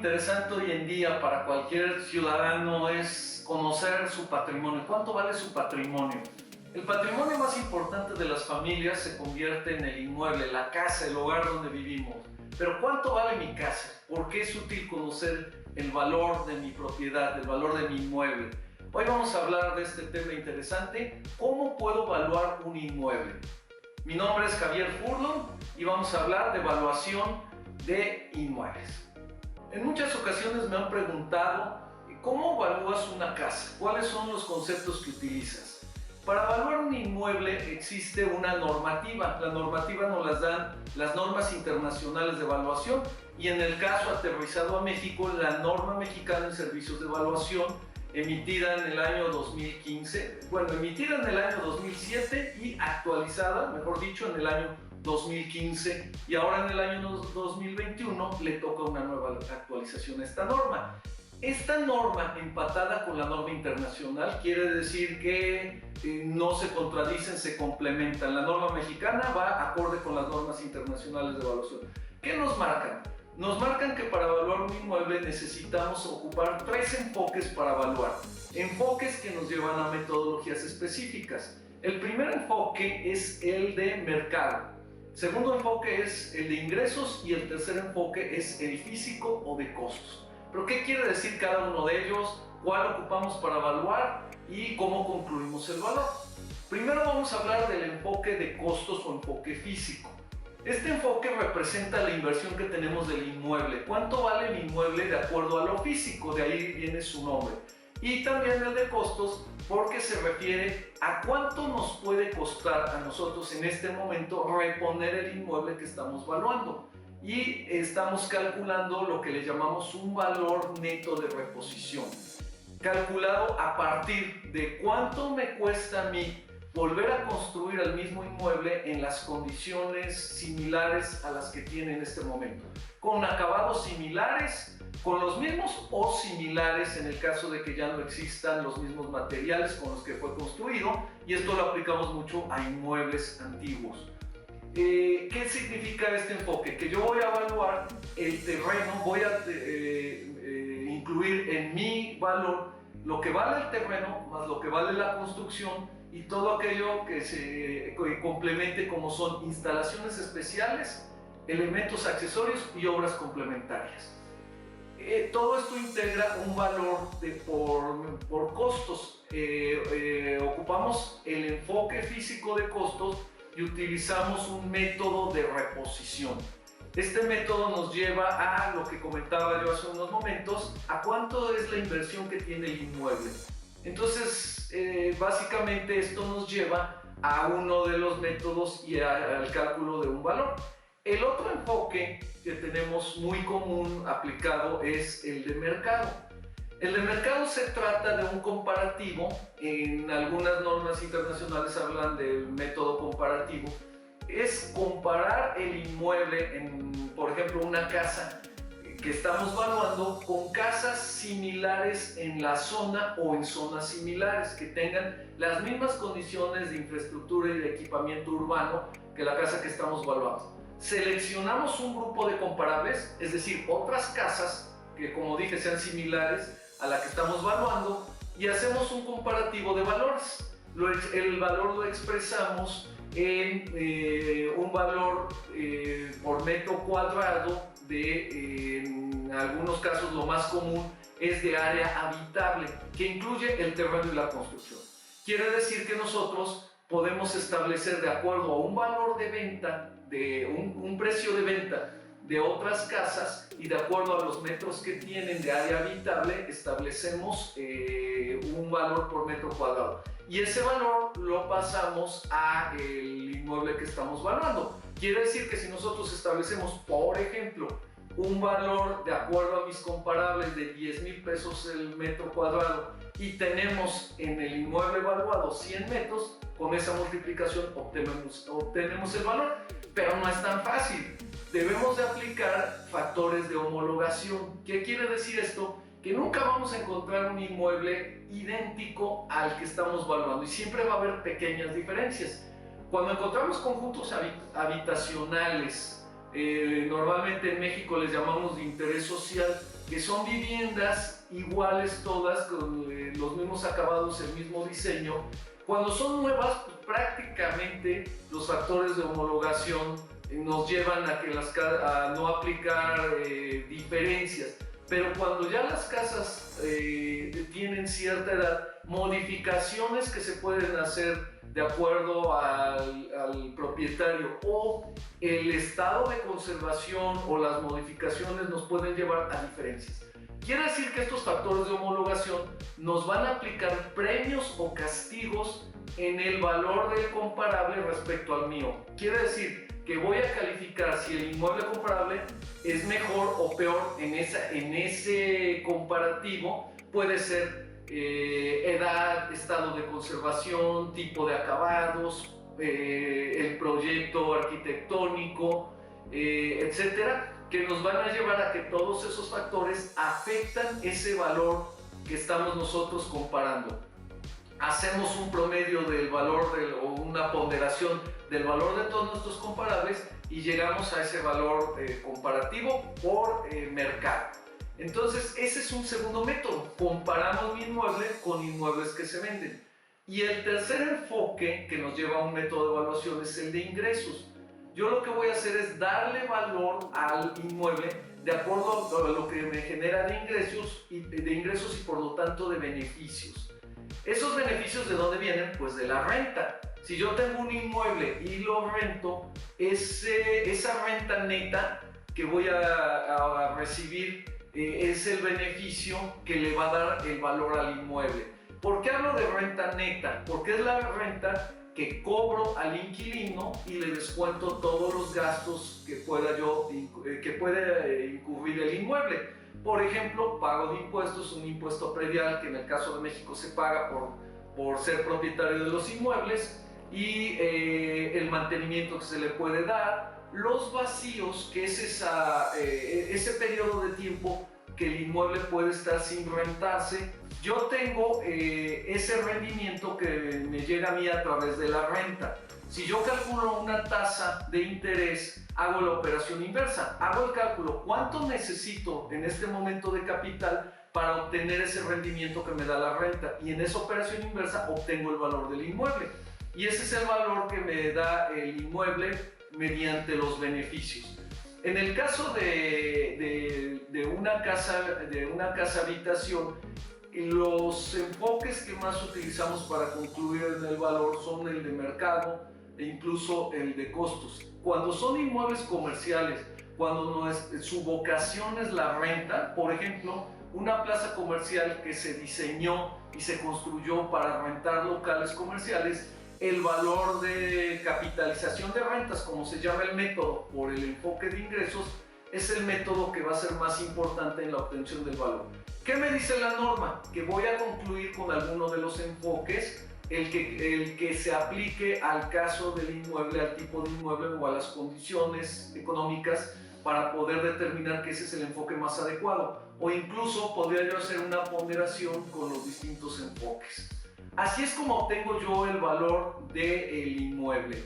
interesante hoy en día para cualquier ciudadano es conocer su patrimonio. ¿Cuánto vale su patrimonio? El patrimonio más importante de las familias se convierte en el inmueble, la casa, el hogar donde vivimos. Pero ¿cuánto vale mi casa? ¿Por qué es útil conocer el valor de mi propiedad, el valor de mi inmueble? Hoy vamos a hablar de este tema interesante: ¿cómo puedo evaluar un inmueble? Mi nombre es Javier Furlong y vamos a hablar de evaluación de inmuebles. En muchas ocasiones me han preguntado ¿cómo evalúas una casa? ¿Cuáles son los conceptos que utilizas? Para evaluar un inmueble existe una normativa. La normativa nos las dan las normas internacionales de evaluación y en el caso aterrizado a México, la norma mexicana en servicios de evaluación emitida en el año 2015, emitida en el año 2007 y actualizada, mejor dicho, en el año 2015, y ahora en el año 2021 le toca una nueva actualización a esta norma. Esta norma, empatada con la norma internacional, quiere decir que no se contradicen, se complementan. La norma mexicana va acorde con las normas internacionales de evaluación. ¿Qué nos marcan? Nos marcan que para evaluar un inmueble necesitamos ocupar tres enfoques para evaluar. Enfoques que nos llevan a metodologías específicas. El primer enfoque es el de mercado. El segundo enfoque es el de ingresos y el tercer enfoque es el físico o de costos. ¿Pero qué quiere decir cada uno de ellos? ¿Cuál ocupamos para evaluar? ¿Y cómo concluimos el valor? Primero vamos a hablar del enfoque de costos o enfoque físico. Este enfoque representa la inversión que tenemos del inmueble. ¿Cuánto vale el inmueble de acuerdo a lo físico? De ahí viene su nombre. Y también el de costos, porque se refiere a cuánto nos puede costar a nosotros en este momento reponer el inmueble que estamos evaluando. Y estamos calculando lo que le llamamos un valor neto de reposición, calculado a partir de cuánto me cuesta a mí volver a construir el mismo inmueble en las condiciones similares a las que tiene en este momento, con acabados similares, con los mismos o similares en el caso de que ya no existan los mismos materiales con los que fue construido, y esto lo aplicamos mucho a inmuebles antiguos. ¿Qué significa este enfoque? Que yo voy a evaluar el terreno, voy a incluir en mi valor lo que vale el terreno más lo que vale la construcción y todo aquello que se complemente, como son instalaciones especiales, elementos accesorios y obras complementarias. Todo esto integra un valor por costos. Ocupamos el enfoque físico de costos y utilizamos un método de reposición. Este método nos lleva a lo que comentaba yo hace unos momentos, a cuánto es la inversión que tiene el inmueble. Entonces, básicamente esto nos lleva a uno de los métodos y al cálculo de un valor. El otro enfoque que tenemos muy común aplicado es el de mercado. El de mercado se trata de un comparativo. En algunas normas internacionales hablan del método comparativo. Es comparar el inmueble, por ejemplo, una casa que estamos evaluando, con casas similares en la zona o en zonas similares, que tengan las mismas condiciones de infraestructura y de equipamiento urbano que la casa que estamos evaluando. Seleccionamos un grupo de comparables, es decir, otras casas que, como dije, sean similares a la que estamos evaluando, y hacemos un comparativo de valores. El valor lo expresamos en un valor por metro cuadrado en algunos casos lo más común es de área habitable, que incluye el terreno y la construcción. Quiere decir que nosotros podemos establecer, de acuerdo a un valor de venta, un precio de venta de otras casas, y de acuerdo a los metros que tienen de área habitable establecemos un valor por metro cuadrado, y ese valor lo pasamos a el inmueble que estamos evaluando. Quiere decir que si nosotros establecemos, por ejemplo, un valor de acuerdo a mis comparables de 10,000 pesos el metro cuadrado y tenemos en el inmueble evaluado 100 metros, con esa multiplicación obtenemos el valor. Pero no es tan fácil. Debemos de aplicar factores de homologación. ¿Qué quiere decir esto? Que nunca vamos a encontrar un inmueble idéntico al que estamos evaluando y siempre va a haber pequeñas diferencias. Cuando encontramos conjuntos habitacionales normalmente en México les llamamos de interés social, que son viviendas iguales todas, con los mismos acabados, el mismo diseño. Cuando son nuevas, pues, prácticamente los factores de homologación nos llevan a no aplicar diferencias. Pero cuando ya las casas tienen cierta edad, modificaciones que se pueden hacer de acuerdo al propietario o el estado de conservación o las modificaciones nos pueden llevar a diferencias. Quiere decir que estos factores de homologación nos van a aplicar premios o castigos en el valor del comparable respecto al mío. Quiere decir que voy a calificar si el inmueble comparable es mejor o peor en ese comparativo. Puede ser edad, estado de conservación, tipo de acabados, el proyecto arquitectónico, etcétera, que nos van a llevar a que todos esos factores afectan ese valor que estamos nosotros comparando. Hacemos un promedio del valor o una ponderación del valor de todos nuestros comparables y llegamos a ese valor comparativo por mercado. Entonces, ese es un segundo método. Comparamos mi inmueble con inmuebles que se venden. Y el tercer enfoque que nos lleva a un método de evaluación es el de ingresos. Yo lo que voy a hacer es darle valor al inmueble de acuerdo a lo que me genera de ingresos y por lo tanto de beneficios. ¿Esos beneficios de dónde vienen? Pues de la renta. Si yo tengo un inmueble y lo rento, esa renta neta que voy a recibir es el beneficio que le va a dar el valor al inmueble. ¿Por qué hablo de renta neta? Porque es la renta que cobro al inquilino y le descuento todos los gastos que pueda incurrir el inmueble. Por ejemplo, pago de impuestos, un impuesto predial que en el caso de México se paga por ser propietario de los inmuebles, y el mantenimiento que se le puede dar, los vacíos, que es ese periodo de tiempo que el inmueble puede estar sin rentarse. Yo tengo ese rendimiento que me llega a mí a través de la renta. Si yo calculo una tasa de interés, hago la operación inversa. Hago el cálculo, ¿cuánto necesito en este momento de capital para obtener ese rendimiento que me da la renta? Y en esa operación inversa obtengo el valor del inmueble. Y ese es el valor que me da el inmueble mediante los beneficios. En el caso de una casa habitación, los enfoques que más utilizamos para concluir en el valor son el de mercado e incluso el de costos. Cuando son inmuebles comerciales, cuando su vocación es la renta, por ejemplo, una plaza comercial que se diseñó y se construyó para rentar locales comerciales, el valor de capitalización de rentas, como se llama el método, por el enfoque de ingresos, es el método que va a ser más importante en la obtención del valor. ¿Qué me dice la norma? Que voy a concluir con alguno de los enfoques, el que se aplique al caso del inmueble, al tipo de inmueble o a las condiciones económicas, para poder determinar que ese es el enfoque más adecuado. O incluso podría yo hacer una ponderación con los distintos enfoques. Así es como obtengo yo el valor del inmueble.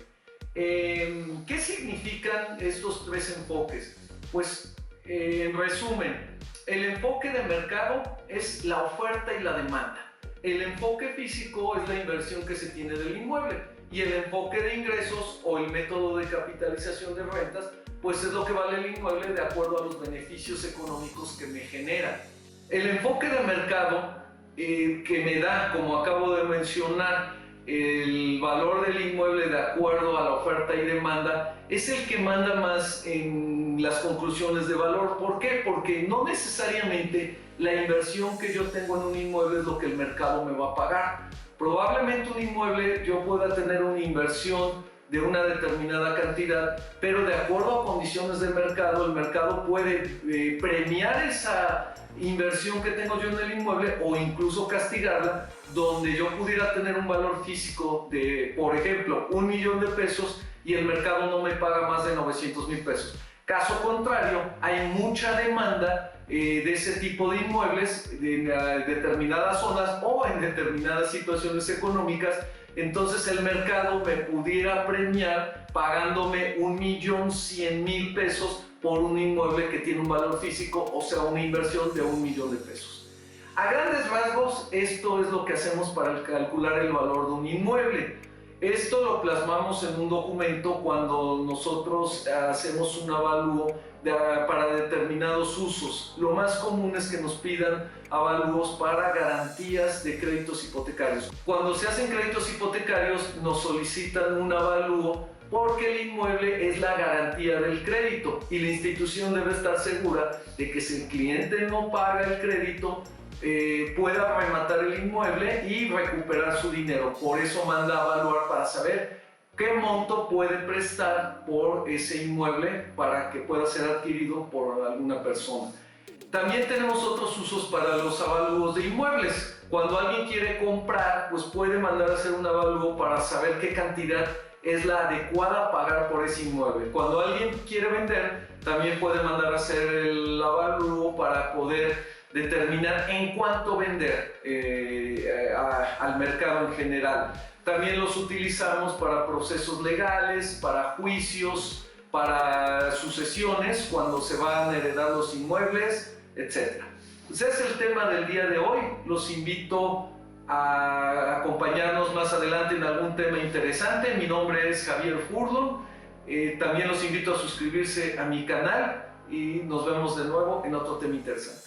¿Qué significan estos tres enfoques? Pues, en resumen, el enfoque de mercado es la oferta y la demanda. El enfoque físico es la inversión que se tiene del inmueble. Y el enfoque de ingresos o el método de capitalización de rentas, pues es lo que vale el inmueble de acuerdo a los beneficios económicos que me genera. El enfoque de mercado que me da, como acabo de mencionar, el valor del inmueble de acuerdo a la oferta y demanda, es el que manda más en las conclusiones de valor. ¿Por qué? Porque no necesariamente la inversión que yo tengo en un inmueble es lo que el mercado me va a pagar. Probablemente un inmueble yo pueda tener una inversión de una determinada cantidad, pero de acuerdo a condiciones del mercado, el mercado puede premiar esa inversión que tengo yo en el inmueble o incluso castigarla, donde yo pudiera tener un valor físico de, por ejemplo, 1 millón de pesos y el mercado no me paga más de 900,000 pesos. Caso contrario, hay mucha demanda de ese tipo de inmuebles en determinadas zonas o en determinadas situaciones económicas, entonces el mercado me pudiera premiar pagándome 1.100.000 pesos por un inmueble que tiene un valor físico, o sea, una inversión de 1.000.000 de pesos. A grandes rasgos, esto es lo que hacemos para calcular el valor de un inmueble. Esto lo plasmamos en un documento cuando nosotros hacemos un avalúo para determinados usos. Lo más común es que nos pidan avalúos para garantías de créditos hipotecarios. Cuando se hacen créditos hipotecarios nos solicitan un avalúo porque el inmueble es la garantía del crédito y la institución debe estar segura de que si el cliente no paga el crédito, pueda rematar el inmueble y recuperar su dinero. Por eso manda a evaluar para saber qué monto puede prestar por ese inmueble para que pueda ser adquirido por alguna persona. También tenemos otros usos para los avalúos de inmuebles. Cuando alguien quiere comprar, pues puede mandar a hacer un avalúo para saber qué cantidad es la adecuada a pagar por ese inmueble. Cuando alguien quiere vender, también puede mandar a hacer el avalúo para poder determinar en cuánto vender al mercado en general. También los utilizamos para procesos legales, para juicios, para sucesiones, cuando se van a heredar los inmuebles, etc. Ese es el tema del día de hoy. Los invito a acompañarnos más adelante en algún tema interesante. Mi nombre es Javier Furlong. También los invito a suscribirse a mi canal y nos vemos de nuevo en otro tema interesante.